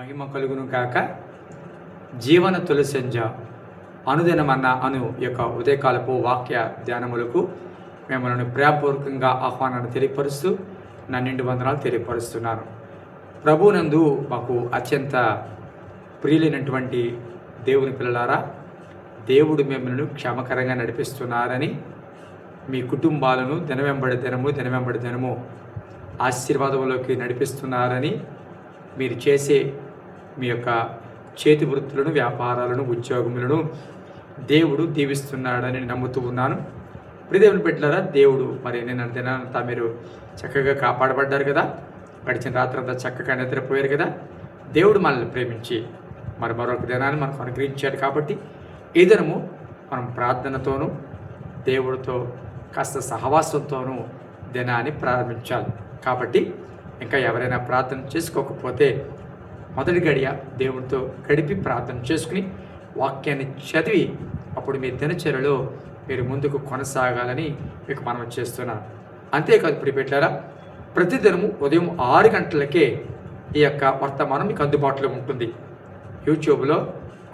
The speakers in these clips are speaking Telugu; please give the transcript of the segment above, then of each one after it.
మహిమ కలుగును కాక. జీవన తొలిసంజ అనుదినమన్న అను యొక్క ఉదయకాలపు వాక్య ధ్యానములకు మిమ్మల్ని ప్రేమపూర్వకంగా ఆహ్వానాన్ని తెలియపరుస్తూ నా నిండు వందనాలు తెలియపరుస్తున్నాను. ప్రభునందు మాకు అత్యంత ప్రియులైనటువంటి దేవుని పిల్లలారా, దేవుడు మిమ్మల్ని క్షేమకరంగా నడిపిస్తున్నారని, మీ కుటుంబాలను దినవెంబడి దినము ఆశీర్వాదంలోకి నడిపిస్తున్నారని, మీరు చేసే మీ యొక్క చేతి వృత్తులను, వ్యాపారాలను, ఉద్యోగములను దేవుడు దీవిస్తున్నాడని నమ్ముతూ ఉన్నాను. దేవుని బిడ్డలారా, దేవుడు మరి నిన్న దినానంతా మీరు చక్కగా కాపాడబడ్డారు కదా, గడిచిన రాత్రంతా చక్కగా నిద్రపోయారు కదా. దేవుడు మనల్ని ప్రేమించి మరొక దినాన్ని మనకు అనుగ్రహించాడు. కాబట్టి ఈ దినము మనం ప్రార్థనతోనూ దేవుడితో కాస్త సహవాసంతోనూ దినాన్ని ప్రారంభించాలి. కాబట్టి ఇంకా ఎవరైనా ప్రార్థన చేసుకోకపోతే మొదటి గడియ దేవుడితో గడిపి ప్రార్థన చేసుకుని వాక్యాన్ని చదివి అప్పుడు మీ దినచర్యలో మీరు ముందుకు కొనసాగాలని మీకు మనం చేస్తున్నాను. అంతేకాదు ప్రియపెట్టారా, ప్రతిదినము ఉదయం 6 గంటలకే ఈ యొక్క వర్తమానం మీకు అందుబాటులో ఉంటుంది. యూట్యూబ్లో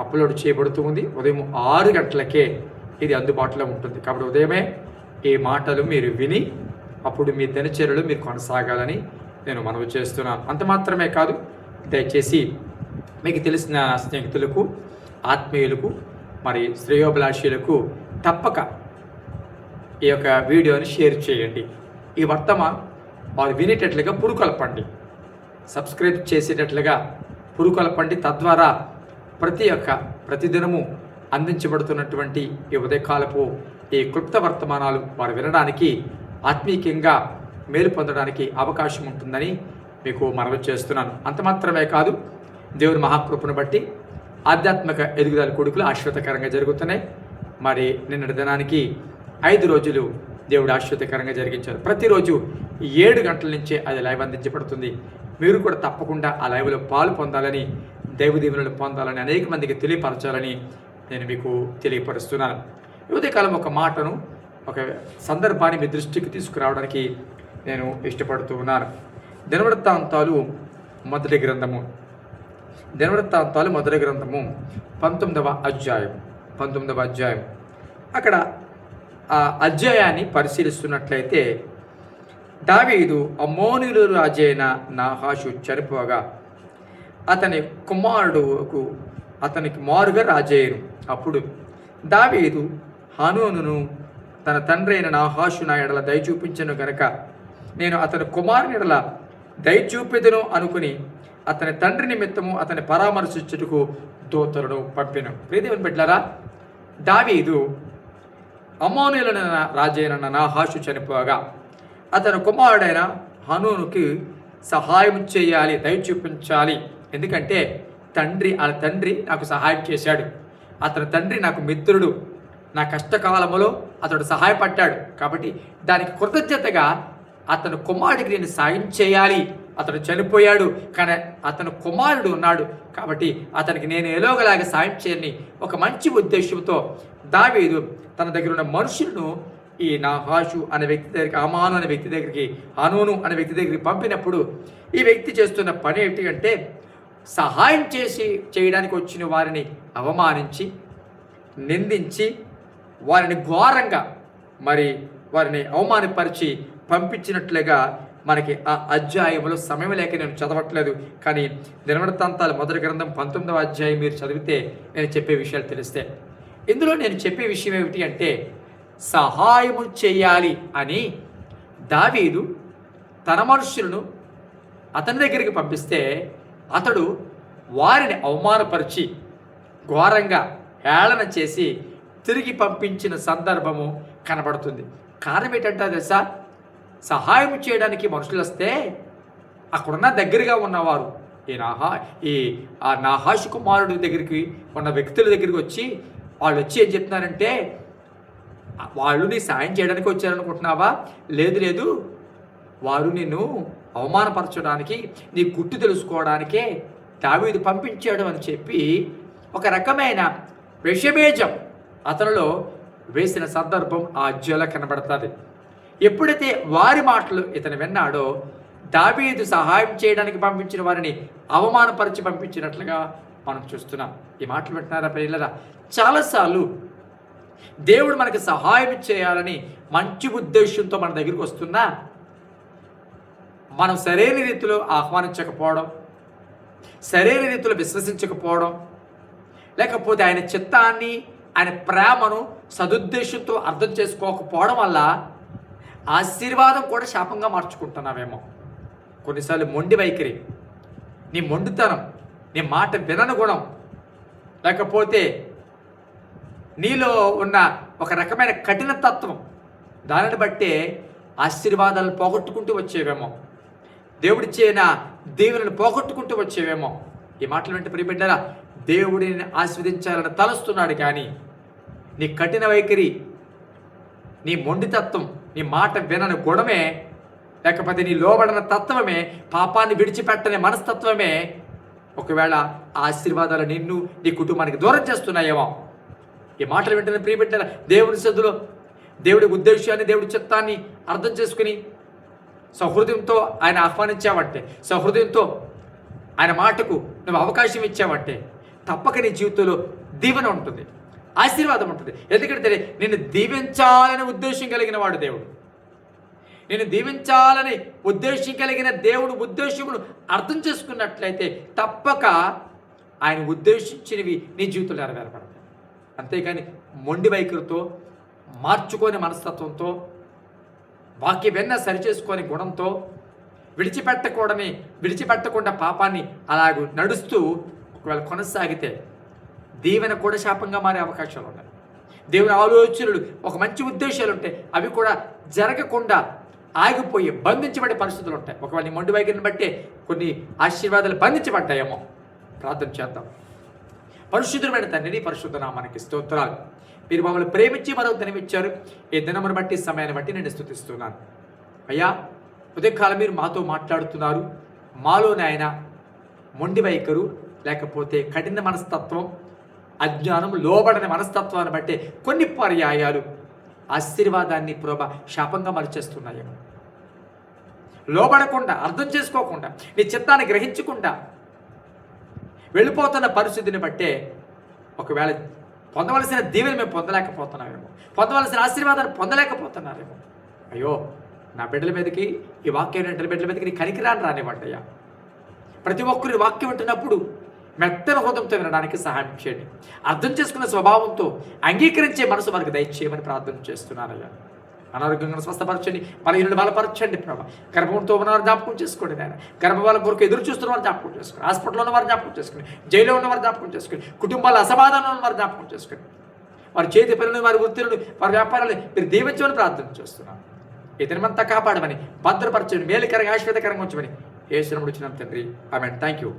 అప్లోడ్ చేయబడుతూ ఉంది. ఉదయం 6 గంటలకే ఇది అందుబాటులో ఉంటుంది. కాబట్టి ఉదయమే ఈ మాటలు మీరు విని అప్పుడు మీ దినచర్యలు మీరు కొనసాగాలని నేను మనవి చేస్తున్నాను. అంత మాత్రమే కాదు, దయచేసి మీకు తెలిసిన స్నేహితులకు, ఆత్మీయులకు, మరి శ్రేయోభిలాషులకు తప్పక ఈ యొక్క వీడియోని షేర్ చేయండి. ఈ వర్తమానం వారు వినేటట్లుగా పురుకొల్పండి, సబ్స్క్రైబ్ చేసేటట్లుగా పురుకొల్పండి. తద్వారా ప్రతిదినము అందించబడుతున్నటువంటి ఈ ఉదయకాలపు ఈ క్లుప్త వర్తమానాలు వారు వినడానికి, ఆత్మీయంగా మేలు పొందడానికి అవకాశం ఉంటుందని మీకు మనవి చేస్తున్నాను. అంత మాత్రమే కాదు, దేవుని మహాకృపను బట్టి ఆధ్యాత్మిక ఎదుగుదల కొడుకులు ఆశ్వాదకరంగా జరుగుతున్నాయి. మరి నిన్నటి దినానికి 5 రోజులు దేవుడు ఆశ్వాదకరంగా జరిగించారు. ప్రతిరోజు 7 గంటల నుంచే అది లైవ్ అందించబడుతుంది. మీరు కూడా తప్పకుండా ఆ లైవ్లో పాలు పొందాలని, దైవ దీవెనలు పొందాలని, అనేక మందికి తెలియపరచాలని నేను మీకు తెలియపరుస్తున్నాను. ఉదయకాలం ఒక మాటను, ఒక సందర్భాన్ని మీ దృష్టికి తీసుకురావడానికి నేను ఇష్టపడుతూ ఉన్నాను. దినవృత్తాంతాలు మొదటి గ్రంథము 19వ అధ్యాయం. అక్కడ ఆ అధ్యాయాన్ని పరిశీలిస్తున్నట్లయితే, దావీదు అమ్మోనీయుల రాజైన నాహాషు చనిపోగా అతనికి మారుగా రాజయ్యను. అప్పుడు దావీదు హనూనును తన తండ్రి అయిన నాహాషు నా ఎడల దయ చూపించను గనక నేను అతని కుమారుని ఎడల దయ చూపెదను అనుకుని అతని తండ్రి నిమిత్తము అతని పరామర్శించుటకు దూతలను పంపెను. ప్రియదేవుని బిడ్డలారా, దావీదు అమ్మోనీయుల రాజైన నాహాషు చనిపోగా అతని కుమారుడైన హనూనుకి సహాయం చేయాలి, దయ చూపించాలి. ఎందుకంటే వాళ్ళ తండ్రి నాకు సహాయం చేశాడు, అతని తండ్రి నాకు మిత్రుడు, నా కష్టకాలంలో అతడు సహాయపడ్డాడు. కాబట్టి దానికి కృతజ్ఞతగా అతను కుమారుడికి నేను సాయం చేయాలి. అతడు చనిపోయాడు, కానీ అతను కుమారుడు ఉన్నాడు, కాబట్టి అతనికి నేను ఎలాగోలాగా సాయం చేయని ఒక మంచి ఉద్దేశంతో దావీదు తన దగ్గర ఉన్న మనుషులను ఈ నాహాషు అనే వ్యక్తి దగ్గరికి, అమాను అనే వ్యక్తి దగ్గరికి, హనూను అనే వ్యక్తి దగ్గరికి పంపినప్పుడు ఈ వ్యక్తి చేస్తున్న పని ఏంటి అంటే, సహాయం చేయడానికి వచ్చిన వారిని అవమానించి, నిందించి, వారిని ఘోరంగా వారిని అవమానపరిచి పంపించినట్లుగా మనకి ఆ అధ్యాయంలో సమయం లేక నేను చదవట్లేదు. కానీ దినవృత్తాంతాలు మొదటి గ్రంథం 19వ అధ్యాయం మీరు చదివితే నేను చెప్పే విషయాలు తెలిస్తే, ఇందులో నేను చెప్పే విషయం ఏమిటి అంటే, సహాయము చేయాలి అని దావీదు తన మనుషులను అతని దగ్గరికి పంపిస్తే అతడు వారిని అవమానపరిచి ఘోరంగా హేళన చేసి తిరిగి పంపించిన సందర్భము కనబడుతుంది. కారణం ఏంటంటే తెలుసా, సహాయం చేయడానికి మనుషులు వస్తే అక్కడున్న దగ్గరగా ఉన్నవారు ఈ నాహాషు కుమారుడి దగ్గరికి ఉన్న వ్యక్తుల దగ్గరికి వచ్చి ఏం చెప్తున్నారంటే, వాళ్ళు నీ సాయం చేయడానికి వచ్చారనుకుంటున్నావా? లేదు, వారు నిన్ను అవమానపరచడానికి, నీ గుట్టు తెలుసుకోవడానికే దావీదు పంపించాడు అని చెప్పి ఒక రకమైన విషబీజం అతనిలో వేసిన సందర్భం ఆ అధ్యాయంలో కనబడుతుంది. ఎప్పుడైతే వారి మాటలు ఇతను విన్నాడో దావీదు సహాయం చేయడానికి పంపించిన వారిని అవమానపరిచి పంపించినట్లుగా మనం చూస్తున్నాం. ఈ మాటలు వింటున్నారా ప్రియులారా? చాలాసార్లు దేవుడు మనకి సహాయం చేయాలని మంచి ఉద్దేశంతో మన దగ్గరికి వస్తున్నా మనం సరైన రీతిలో ఆహ్వానించకపోవడం, సరైన రీతిలో విశ్వసించకపోవడం, లేకపోతే ఆయన చిత్తాన్ని, ఆయన ప్రేమను సదుద్దేశంతో అర్థం చేసుకోకపోవడం వల్ల ఆశీర్వాదం కూడా శాపంగా మార్చుకుంటున్నామేమో. కొన్నిసార్లు మొండి వైఖరి, నీ మొండితనం, నీ మాట వినని గుణం, లేకపోతే నీలో ఉన్న ఒక రకమైన కఠిన తత్వం, దానిని బట్టే ఆశీర్వాదాలు పోగొట్టుకుంటూ వచ్చేవేమో, దేవుడిచ్చిన దేవుని పోగొట్టుకుంటూ వచ్చేవేమో. ఈ మాటలు వెంట ప్రియబిడ్డరా, దేవుడిని ఆస్వాదించాలని తలుస్తున్నాడు, కానీ నీ కఠిన వైఖరి, నీ మొండితత్వం, నీ మాట వినని గుణమే, లేకపోతే నీ లోబడిన తత్వమే, పాపాన్ని విడిచిపెట్టని మనస్తత్వమే ఒకవేళ ఆశీర్వాదాలు నిన్ను, నీ కుటుంబానికి దూరం చేస్తున్నాయేమో. ఈ మాటలు వింటున్న ప్రియబిడ్డల, దేవుని సద్దులో దేవుడి ఉద్దేశాన్ని, దేవుడి చిత్తాన్ని అర్థం చేసుకుని సహృదయంతో ఆయన ఆహ్వానించావంటే, సహృదయంతో ఆయన మాటకు నువ్వు అవకాశం ఇచ్చావంటే తప్పక నీ జీవితంలో దీవెన ఉంటుంది, ఆశీర్వాదం ఉంటుంది. ఎందుకంటే నిన్ను దీవించాలనే ఉద్దేశం కలిగిన వాడు దేవుడు. నేను దీవించాలని ఉద్దేశం కలిగిన దేవుడు ఉద్దేశమును అర్థం చేసుకున్నట్లయితే తప్పక ఆయన ఉద్దేశించినవి నీ జీవితంలో నెరవేరపడతాయి. అంతేకాని మొండి వైఖరితో, మార్చుకోని మనస్తత్వంతో, వాక్య వెన్న సరిచేసుకొని గుణంతో, విడిచిపెట్టకుండా పాపాన్ని అలాగూ నడుస్తూ ఒకవేళ కొనసాగితే దీవెన కూడా శాపంగా మారే అవకాశాలు ఉన్నాయి. దేవుని ఆలోచనలు, ఒక మంచి ఉద్దేశాలు ఉంటాయి, అవి కూడా జరగకుండా ఆగిపోయి బంధించబడే పరిస్థితులు ఉంటాయి. ఒకవేళ నీ మొండి వైఖరిని బట్టే కొన్ని ఆశీర్వాదాలు బంధించబడ్డాయేమో. ప్రార్థన చేద్దాం. పరిశుద్ధమైన తండ్రి, నీ పరిశుద్ధ నామానికి స్తోత్రాలు. మీరు మమ్మల్ని ప్రేమించి మరొక దినం ఇచ్చారు. ఈ దినమును బట్టి, సమయాన్ని బట్టి నేను స్తుతిస్తున్నాను. అయ్యా, ఉదయకాలం మీరు మాతో మాట్లాడుతున్నారు. మాలోని ఆయన మొండి వైఖరు, లేకపోతే కఠిన మనస్తత్వం, అజ్ఞానం, లోబడని మనస్తత్వాన్ని బట్టే కొన్ని పర్యాయాలు ఆశీర్వాదాన్ని శాపంగా మరిచేస్తున్నాయేమో. లోబడకుండా, అర్థం చేసుకోకుండా, నీ చిత్తాన్ని గ్రహించకుండా వెళ్ళిపోతున్న పరిస్థితిని బట్టే ఒకవేళ పొందవలసిన దీవెని మేము పొందలేకపోతున్నామేమో, పొందవలసిన ఆశీర్వాదాన్ని పొందలేకపోతున్నారేమో. అయ్యో, నా బిడ్డల మీదకి, ఈ వాక్యం బిడ్డల మీదకి నీ కనికిరాని రానివ్వండియ్యా. ప్రతి ఒక్కరి వాక్యం వింటున్నప్పుడు మెత్తన హృదయంతో వినడానికి సహాయం చేయండి. అర్థం చేసుకున్న స్వభావంతో అంగీకరించే మనసు మనకు దయచేయమని ప్రార్థన చేస్తున్నారయ్యా. అనారోగ్యంగా స్వస్థపరచండి, బలహీనులు బలపరచండి ప్రభా. గర్భంతో ఉన్నవారు జ్ఞాపకం చేసుకోండి నాయన. గర్భవాళ్ళ కొరకు ఎదురు చూస్తున్న వారు జ్ఞాపకం చేసుకోండి. హాస్పిటల్లో ఉన్నవారు జ్ఞాపకం చేసుకోండి. జైల్లో ఉన్నవారు జ్ఞాపకం చేసుకోండి. కుటుంబాల అసమాధానంలో ఉన్నవారు జ్ఞాపకం చేసుకోండి. వారి చేతి పనులను, వారి వృత్తులను, వారి వ్యాపారాలను మీరు దీవించమని ప్రార్థన చేస్తున్నాను. ఈ దినమంతా కాపాడమని, భద్రపరచండి, మేలుకరంగా ఆశీర్వాదకరంగా ఉంచమని యేసు నామములో అడుగుచున్నాం తండ్రి. ఆమేన్. Thank you.